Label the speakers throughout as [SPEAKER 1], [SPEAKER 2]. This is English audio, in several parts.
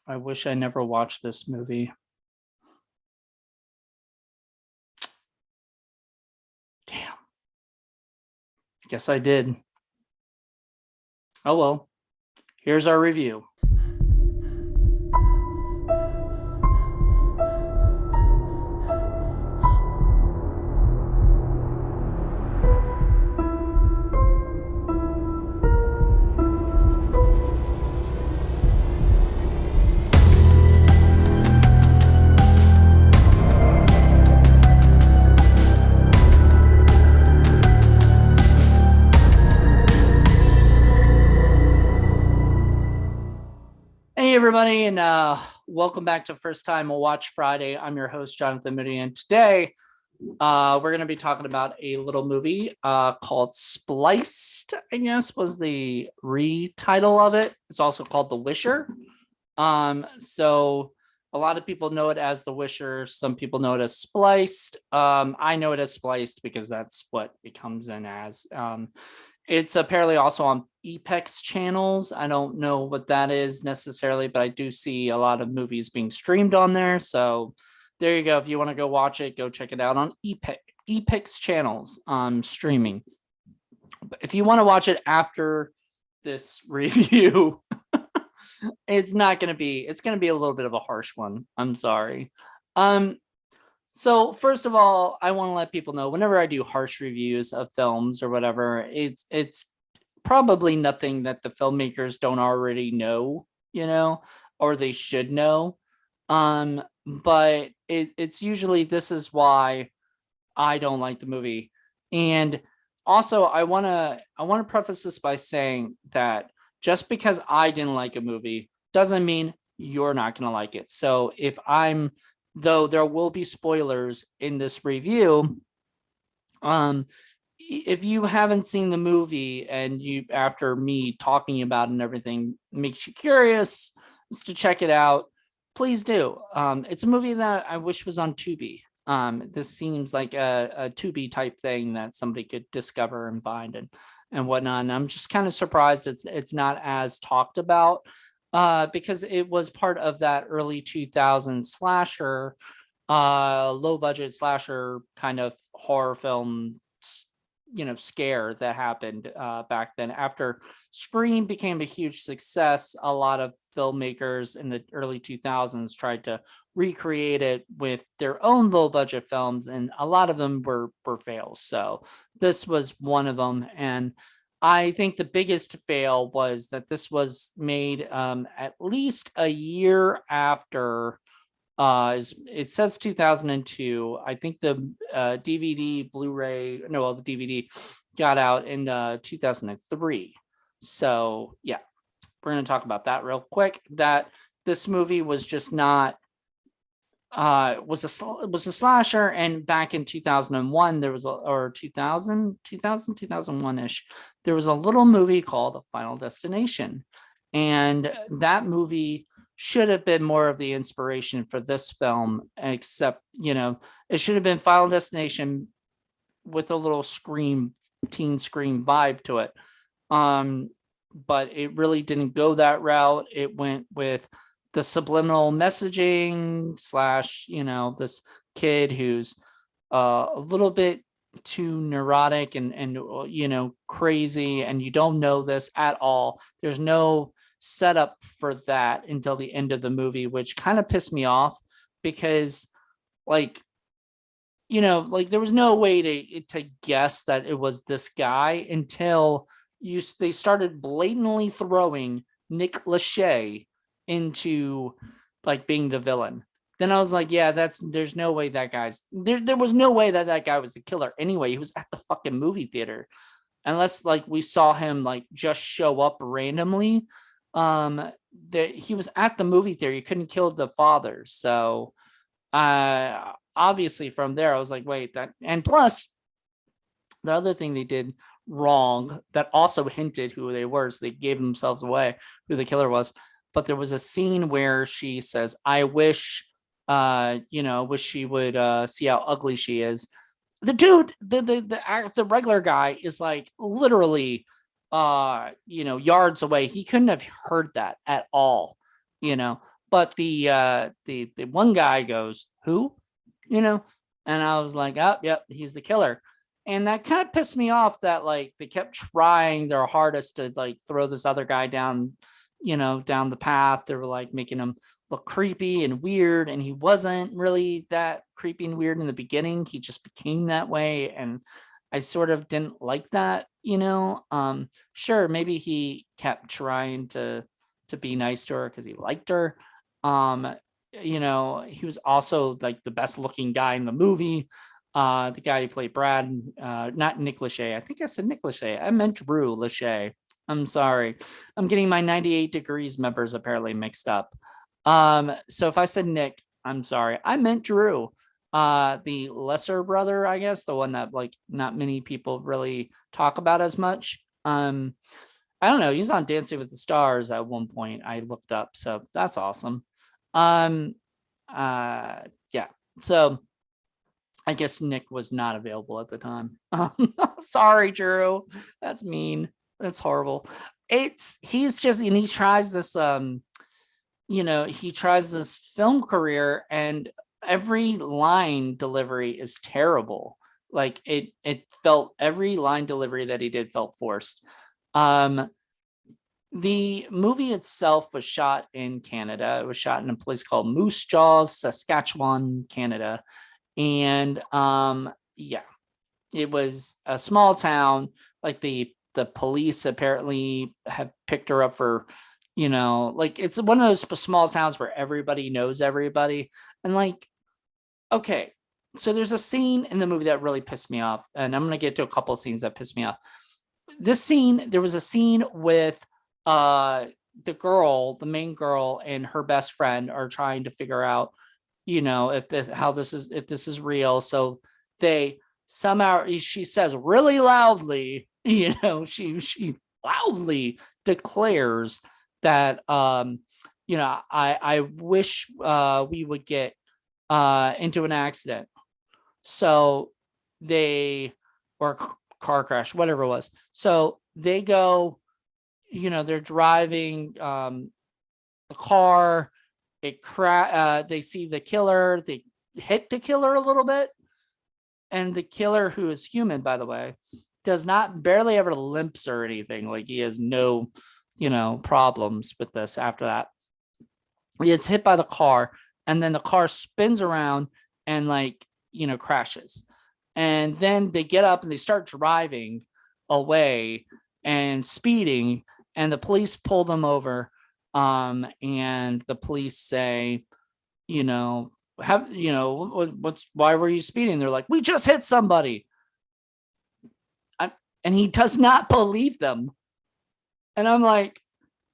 [SPEAKER 1] I wish I never watched this movie. Damn. I guess I did. Oh well. Here's our review. Hey everybody, and welcome back to First Time a Watch Friday. I'm your host, Jonathan Moody, and today we're going to be talking about a little movie called Spliced, I guess was the retitle of it. It's also called The Wisher. So a lot of people know it as The Wisher. Some people know it as Spliced. I know it as Spliced because that's what it comes in as. It's apparently also on Epix channels. I don't know what that is necessarily, but I do see a lot of movies being streamed on there. So there you go. If you want to go watch it, go check it out on Epix channels streaming. But if you want to watch it after this review, it's going to be a little bit of a harsh one. I'm sorry. So first of all, I want to let people know whenever I do harsh reviews of films or whatever, it's probably nothing that the filmmakers don't already know, or they should know. But it's usually this is why I don't like the movie. And also I want to preface this by saying that just because I didn't like a movie doesn't mean you're not going to like it. So though there will be spoilers in this review, if you haven't seen the movie and you, after me talking about it and everything, makes you curious to check it out, please do. It's a movie that I wish was on Tubi. This seems like a Tubi type thing that somebody could discover and find and whatnot. And I'm just kind of surprised it's not as talked about. Because it was part of that early 2000s slasher, low budget slasher kind of horror film, scare that happened back then. After Scream became a huge success, a lot of filmmakers in the early 2000s tried to recreate it with their own low budget films, and a lot of them were fails. So this was one of them. And I think the biggest fail was that this was made at least a year after. It says 2002. I think the DVD, Blu-ray, the DVD got out in 2003. So yeah, we're going to talk about that real quick. That this movie was just not. Was a slasher, and back in 2001 there was 2001ish, there was a little movie called Final Destination, and that movie should have been more of the inspiration for this film, except it should have been Final Destination with a little teen Scream vibe to it, but it really didn't go that route. It went with the subliminal messaging / this kid who's a little bit too neurotic and crazy, and you don't know this at all. There's no setup for that until the end of the movie, which kind of pissed me off, because there was no way to guess that it was this guy until they started blatantly throwing Nick Lachey into being the villain. Then I was like, yeah, there's no way that guy's there was no way that guy was the killer anyway. He was at the fucking movie theater, unless we saw him just show up randomly. That he was at the movie theater. You couldn't kill the father. So obviously from there I was like, wait, that. And plus the other thing they did wrong that also hinted who they were, so they gave themselves away who the killer was. But there was a scene where she says, I wish she would see how ugly she is. The dude, the regular guy is literally, yards away. He couldn't have heard that at all, But the one guy goes, who? You know, and I was like, oh, yep, he's the killer. And that kind of pissed me off that like they kept trying their hardest to like throw this other guy down, down the path. They were like making him look creepy and weird, and he wasn't really that creepy and weird in the beginning. He just became that way, and I sort of didn't like that, Sure, maybe he kept trying to be nice to her because he liked her. He was also like the best looking guy in the movie. The guy who played Brad, not Nick Lachey. I think I said Nick Lachey. I meant Drew Lachey. I'm sorry. I'm getting my 98 Degrees members apparently mixed up. So if I said Nick, I'm sorry. I meant Drew. The lesser brother, I guess, the one that like not many people really talk about as much. I don't know. He was on Dancing with the Stars at one point. I looked up, so that's awesome. Yeah. So I guess Nick was not available at the time. Sorry, Drew. That's mean. That's horrible. He's just, and he tries this, he tries this film career, and every line delivery is terrible. Like it felt, every line delivery that he did felt forced. The movie itself was shot in Canada. It was shot in a place called Moose Jaws, Saskatchewan, Canada. And yeah, it was a small town. Like the police apparently have picked her up for, like it's one of those small towns where everybody knows everybody. And like, okay, so there's a scene in the movie that really pissed me off, and I'm gonna get to a couple of scenes that pissed me off. There was a scene with the main girl and her best friend are trying to figure out, if this is real. So they somehow, she says really loudly, she loudly declares that, I wish we would get into an accident. So or car crash, whatever it was. So they go, they're driving the car. They see the killer. They hit the killer a little bit, and the killer, who is human, by the way, does not barely ever limps or anything. Like he has no, problems with this. After that, he gets hit by the car, and then the car spins around and crashes. And then they get up and they start driving away and speeding, and the police pull them over. And the police say, why were you speeding? They're like, we just hit somebody. And he does not believe them. And I'm like,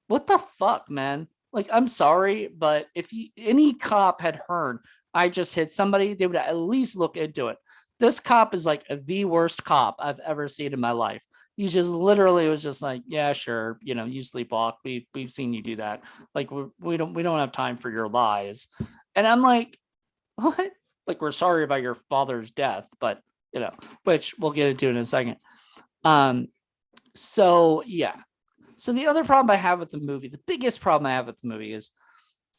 [SPEAKER 1] what the fuck, man? Like, I'm sorry, but if any cop had heard I just hit somebody, they would at least look into it. This cop is like the worst cop I've ever seen in my life. He just literally was just like, yeah, sure, you sleepwalk. We've seen you do that. Like we don't have time for your lies. And I'm like, what? Like, we're sorry about your father's death, but which we'll get into in a second. So yeah. So the other problem I have with the movie, the biggest problem I have with the movie, is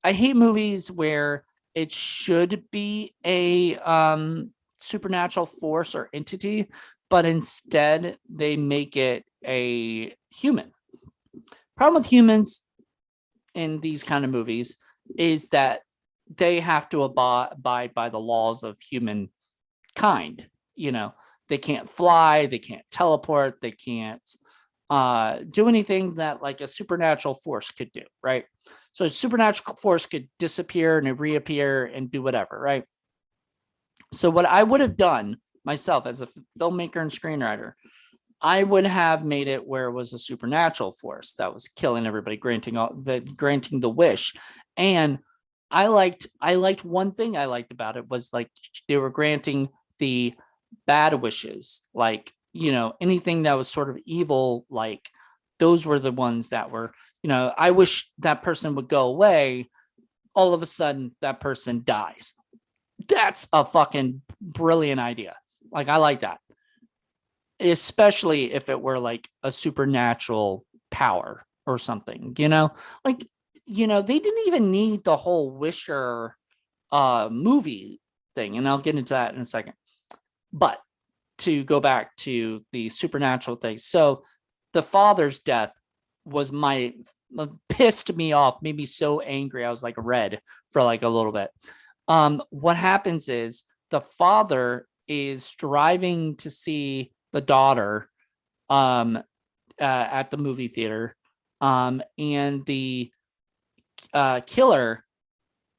[SPEAKER 1] I hate movies where it should be a supernatural force or entity, but instead they make it a human. Problem with humans in these kind of movies is that they have to abide by the laws of humankind. They can't fly, they can't teleport, they can't do anything that like a supernatural force could do, right? So a supernatural force could disappear and reappear and do whatever, right? So what I would have done myself as a filmmaker and screenwriter, I would have made it where it was a supernatural force that was killing everybody, granting the wish. And I liked one thing I liked about it was like they were granting the bad wishes, like anything that was sort of evil, like those were the ones that were, I wish that person would go away. All of a sudden, that person dies. That's a fucking brilliant idea. Like, I like that. Especially if it were like a supernatural power or something, like, they didn't even need the whole Wisher movie thing, and I'll get into that in a second. But to go back to the supernatural thing, so the father's death was pissed me off, made me so angry. I was like red for like a little bit. What happens is the father is driving to see the daughter at the movie theater, and the killer,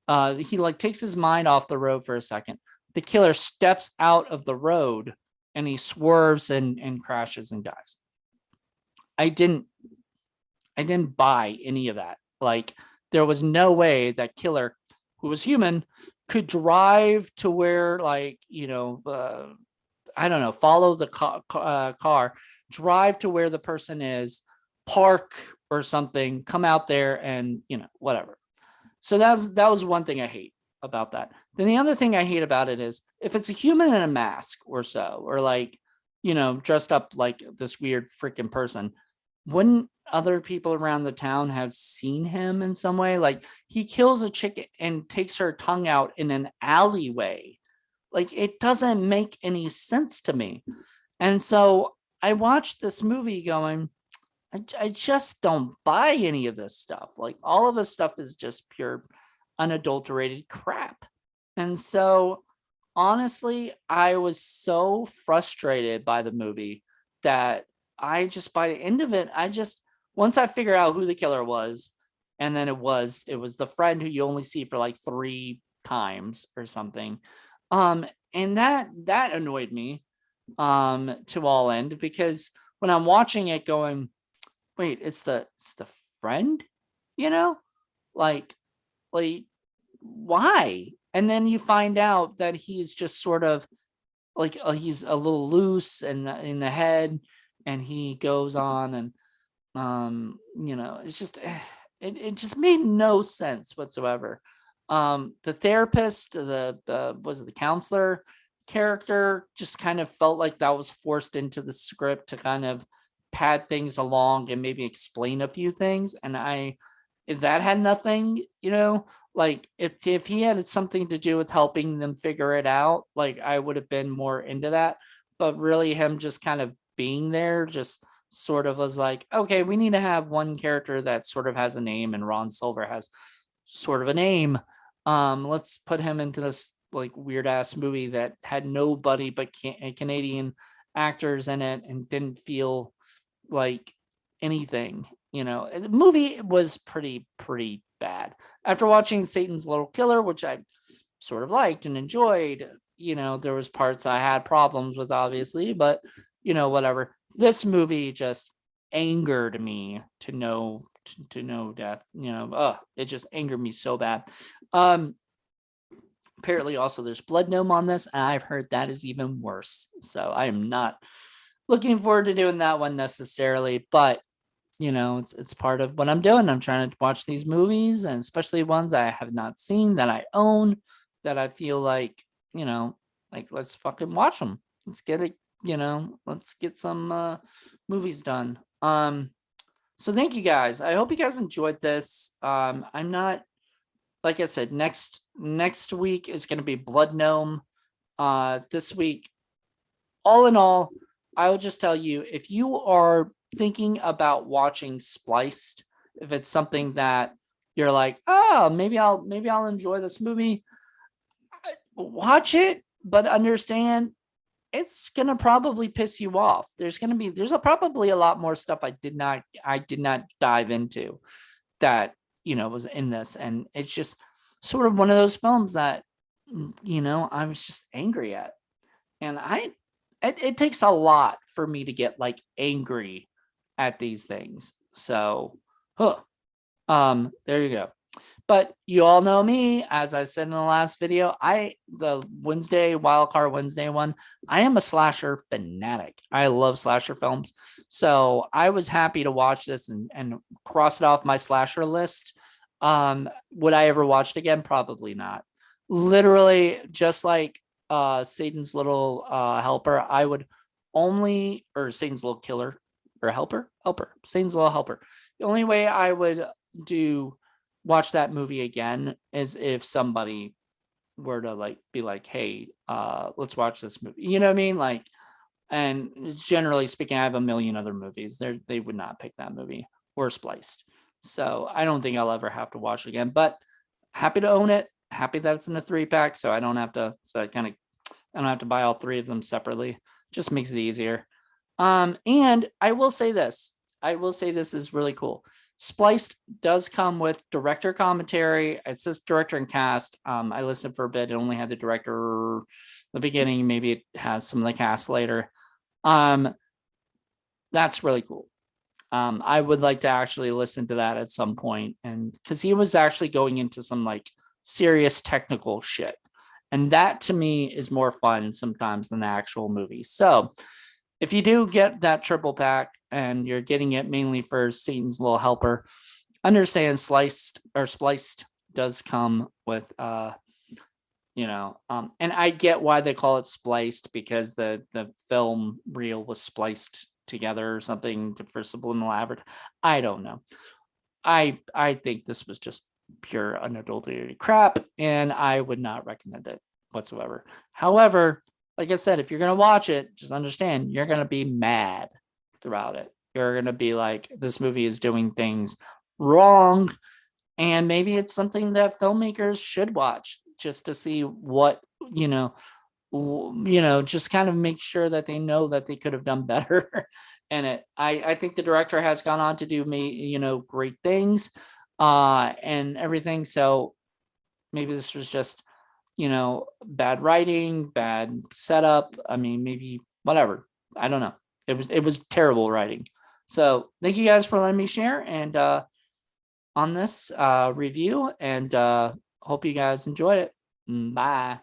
[SPEAKER 1] he like takes his mind off the road for a second. The killer steps out of the road and he swerves and crashes and dies. I didn't buy any of that. Like, there was no way that killer, who was human, could drive to where, like, I don't know, follow the car, drive to where the person is, park or something, come out there and, whatever. So that was one thing I hate about that. Then the other thing I hate about it is if it's a human in a mask or so, or like, dressed up like this weird freaking person, wouldn't other people around the town have seen him in some way? Like, he kills a chick and takes her tongue out in an alleyway. Like, it doesn't make any sense to me. And so I watched this movie going, I just don't buy any of this stuff. Like, all of this stuff is just pure unadulterated crap. And so honestly, I was so frustrated by the movie that I just, by the end of it, once I figured out who the killer was, and then it was the friend who you only see for like 3 times or something. And that annoyed me to all end, because when I'm watching it going, wait, it's the friend, like why? And then you find out that he's just sort of like, he's a little loose and in the head, and he goes on and it's just it just made no sense whatsoever. The therapist, the counselor character, just kind of felt like that was forced into the script to kind of pad things along and maybe explain a few things. And if that had nothing, like if he had something to do with helping them figure it out, like I would have been more into that. But really, him just kind of being there just sort of was like, okay, we need to have one character that sort of has a name, and Ron Silver has sort of a name. Let's put him into this like weird ass movie that had nobody but Canadian actors in it and didn't feel like anything. The movie was pretty bad. After watching Satan's Little Killer, which I sort of liked and enjoyed, there was parts I had problems with, obviously, but whatever. This movie just angered me to no death. It just angered me so bad. Apparently also there's Blood Gnome on this, and I've heard that is even worse. So I am not looking forward to doing that one necessarily, but it's part of what I'm doing. I'm trying to watch these movies, and especially ones I have not seen that I own, that I feel like, like, let's fucking watch them. Let's get it, let's get some movies done. So thank you guys. I hope you guys enjoyed this. I'm not, like I said, next week is going to be Blood Gnome. This week, all in all, I will just tell you, if you are thinking about watching Spliced, if it's something that you're like, oh, maybe I'll enjoy this movie, watch it, but understand it's gonna probably piss you off. There's probably a lot more stuff I did not dive into that was in this, and it's just sort of one of those films that I was just angry at, and it takes a lot for me to get like angry at these things. So, there you go. But you all know me, as I said in the last video, the Wildcard Wednesday one, I am a slasher fanatic. I love slasher films. So I was happy to watch this and cross it off my slasher list. Would I ever watch it again? Probably not. Literally, just like Satan's Little Helper, I would only, or Satan's Little Killer, or Helper, Satan's Little Helper. The only way I would do watch that movie again is if somebody were to like be like, hey, let's watch this movie. You know what I mean? Like, and generally speaking, I have a million other movies. They would not pick that movie or Spliced. So I don't think I'll ever have to watch it again. But happy to own it. Happy that it's in a 3-pack, so I don't have to. So I don't have to buy all 3 of them separately. Just makes it easier. And I will say this. I will say this is really cool. Spliced does come with director commentary. It says director and cast. I listened for a bit. It only had the director the beginning. Maybe it has some of the cast later. That's really cool. I would like to actually listen to that at some point, and because he was actually going into some like serious technical shit, and that to me is more fun sometimes than the actual movie. So if you do get that 3-pack and you're getting it mainly for Satan's Little Helper, understand Spliced does come with and I get why they call it Spliced, because the film reel was spliced together or something for subliminal advertising. I don't know. I think this was just pure unadulterated crap, and I would not recommend it whatsoever. However, like I said, if you're gonna watch it, just understand you're gonna be mad throughout it. You're gonna be like, this movie is doing things wrong, and maybe it's something that filmmakers should watch just to see what just kind of make sure that they know that they could have done better in it. I think the director has gone on to do great things and everything. So maybe this was just, bad writing, bad setup. I mean, maybe whatever. I don't know. It was terrible writing. So thank you guys for letting me share and on this review, and hope you guys enjoy it. Bye.